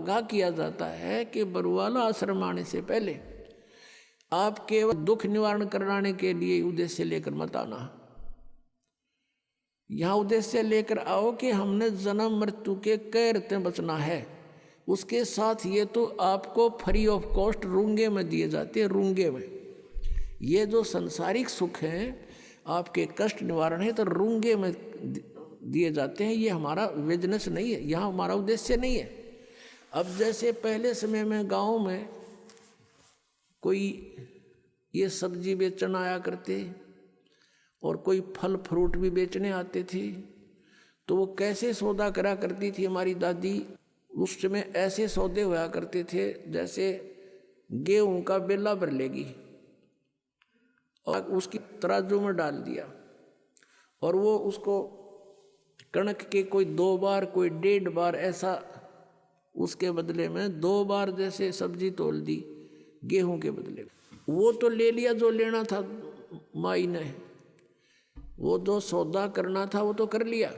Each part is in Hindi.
आगाह किया जाता है कि बरुवाला आश्रम आने से पहले आप केवल दुख निवारण कराने के लिए उद्देश्य लेकर मत आना। यहाँ उद्देश्य लेकर आओ कि हमने जन्म मृत्यु के कैर से बचना है। उसके साथ ये तो आपको फ्री ऑफ कॉस्ट रूंगे में दिए जाते हैं। रूंगे में ये जो संसारिक सुख हैं, आपके कष्ट निवारण है, तो रूंगे में दिए जाते हैं। ये हमारा बिजनेस नहीं है, यहाँ हमारा उद्देश्य नहीं है। अब जैसे पहले समय में गांव में कोई ये सब्जी बेचने आया करते और कोई फल फ्रूट भी बेचने आते थे, तो वो कैसे सौदा करा करती थी हमारी दादी। उस समय ऐसे सौदे हुआ करते थे जैसे गेहूं का बेला भर लेगी और उसकी तराजू में डाल दिया, और वो उसको कणक के कोई 2 बार कोई 1.5 बार ऐसा उसके बदले में 2 बार जैसे सब्जी तोल दी गेहूं के बदले। वो तो ले लिया जो लेना था माई ने, वो जो सौदा करना था वो तो कर लिया।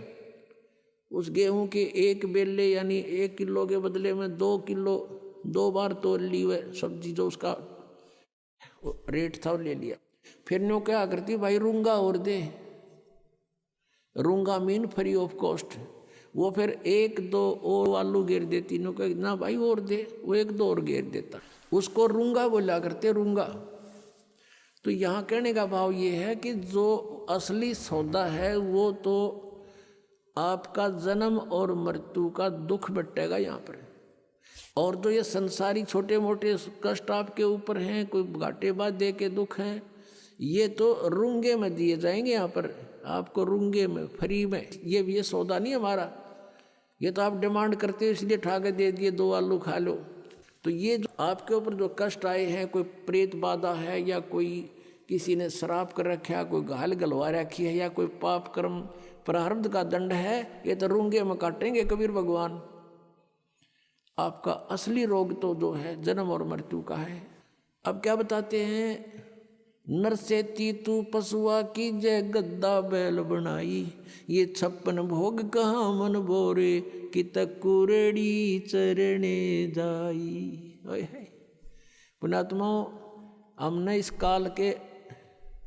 उस गेहूं के 1 बेले यानी 1 किलो के बदले में 2 किलो 2 बार तोल ली वह सब्जी, जो उसका रेट था वो ले लिया। फिर नो क्या करती, भाई रूंगा और दे। रूंगा मीन फ्री ऑफ कॉस्ट। वो फिर 1-2 और आलू घेर देती, नो कह ना भाई और दे, वो 1-2 और घेर देता। उसको रूंगा बोला करते, रूंगा। तो यहाँ कहने का भाव ये है कि जो असली सौदा है वो तो आपका जन्म और मृत्यु का दुख बटेगा यहाँ पर। और जो ये संसारी छोटे मोटे कष्ट आपके ऊपर हैं, कोई घाटे बाधे के दुख हैं, ये तो रूंगे में दिए जाएंगे यहाँ पर आपको, रूंगे में फ्री में। ये सौदा नहीं हमारा, ये तो आप डिमांड करते हो इसलिए ठा के दे दिए 2 आलू खा लो। तो ये जो आपके ऊपर जो कष्ट आए हैं, कोई प्रेत बाधा है या कोई किसी ने शराब कर रखा, कोई घायल गलवा रखी है या कोई पाप कर्म प्रारब्ध का दंड है, ये तो रूंगे में काटेंगे कबीर भगवान। आपका असली रोग तो जो है जन्म और मृत्यु का है। अब क्या बताते हैं, नर से तू पशुआ की जय गद्दा बैल बनाई, ये 56 भोग कहाँ मन बोरे कि तकुरेड़ी चरणे जाई। पुणात्मा, हमने इस काल के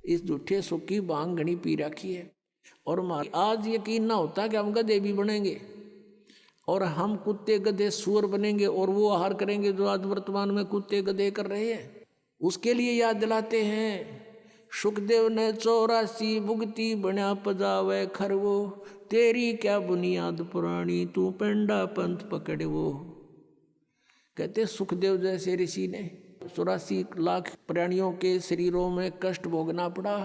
इस झूठे सुख की भांग घनी पी रखी है, और आज यकीन ना होता कि हम गधे भी बनेंगे और हम कुत्ते गधे सुअर बनेंगे और वो आहार करेंगे जो आज वर्तमान में कुत्ते गधे कर रहे हैं। उसके लिए याद दिलाते हैं, सुखदेव ने 84 भुगती बना पजावे खरवो, तेरी क्या बुनियाद पुरानी तू पेंडा पंथ पकड़े वो। कहते सुखदेव जैसे ऋषि ने 84 लाख प्राणियों के शरीरों में कष्ट भोगना पड़ा।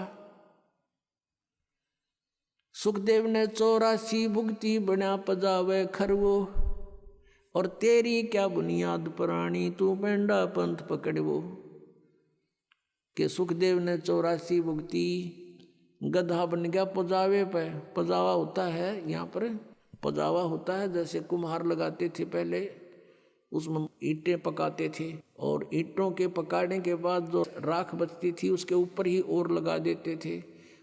सुखदेव ने 84 भुगती बना पजावे खरवो, और तेरी क्या बुनियाद पुरानी तू पेंडा पंथ पकड़े वो। कि सुखदेव ने 84 भुगती, गधा बन गया पजावे पे। पजावा होता है यहाँ पर, पजावा होता है जैसे कुम्हार लगाते थे पहले, उसमें ईंटें पकाते थे, और ईंटों के पकाने के बाद जो राख बचती थी उसके ऊपर ही और लगा देते थे।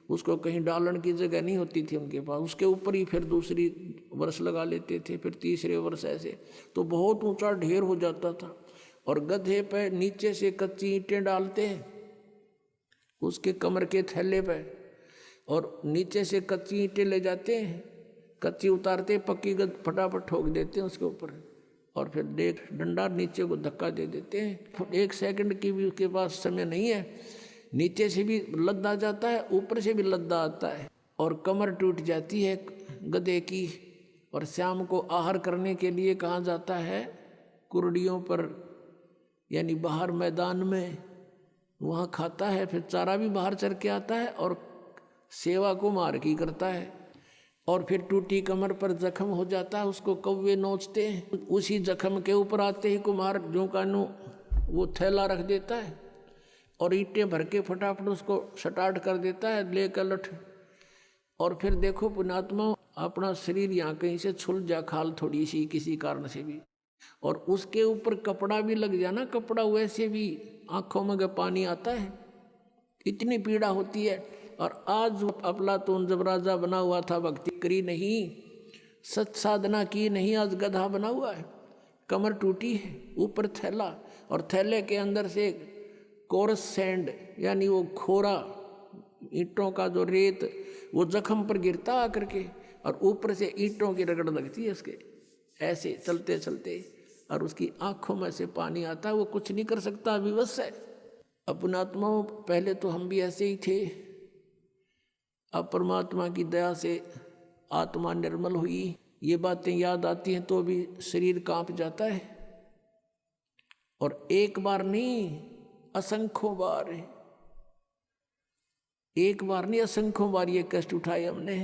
उसको कहीं डालने की जगह नहीं होती थी उनके पास, उसके ऊपर ही फिर दूसरी वर्ष लगा लेते थे, फिर तीसरे वर्ष ऐसे। तो बहुत ऊंचा ढेर हो जाता था। और गधे पे नीचे से कच्ची ईंटें डालते हैं उसके कमर के थैले पे, और नीचे से कच्ची ईंटें ले जाते हैं, कच्ची उतारते पक्की फटाफट ठोक देते हैं उसके ऊपर, और फिर देख डंडा नीचे को धक्का दे देते हैं। 1 सेकंड की भी उसके पास समय नहीं है, नीचे से भी लद्दा आ जाता है, ऊपर से भी लद्दा आता है, और कमर टूट जाती है गधे की। और शाम को आहार करने के लिए कहाँ जाता है, कुर्डियों पर यानी बाहर मैदान में, वहाँ खाता है। फिर चारा भी बाहर चर के आता है और सेवा को मार की करता है। और फिर टूटी कमर पर जख्म हो जाता है, उसको कौवे नोचते हैं। उसी जख्म के ऊपर आते ही कुम्हार जो कानू वो थैला रख देता है और ईंटें भर के फटाफट उसको स्टार्ट कर देता है, लेकर लठ। और फिर देखो पुण्यात्मा, अपना शरीर यहाँ कहीं से छुल जा खाल थोड़ी सी किसी कारण से भी, और उसके ऊपर कपड़ा भी लग जाना, कपड़ा वैसे भी आंखों में पानी आता है, इतनी पीड़ा होती है। और आज अफलातून जब राजा बना हुआ था, भक्ति करी नहीं, सच साधना की नहीं, आज गधा बना हुआ है। कमर टूटी है, ऊपर थैला, और थैले के अंदर से कोरस सैंड यानी वो खोरा ईंटों का जो रेत वो जख्म पर गिरता आकर के, और ऊपर से ईंटों की रगड़ लगती है उसके, ऐसे चलते चलते, और उसकी आंखों में से पानी आता है। वो कुछ नहीं कर सकता, विवश है। अपना आत्माओं, पहले तो हम भी ऐसे ही थे, अब परमात्मा की दया से आत्मा निर्मल हुई, ये बातें याद आती हैं तो भी शरीर कांप जाता है। और एक बार नहीं, असंख्यों बार, एक बार नहीं असंख्यों बार ये कष्ट उठाए हमने।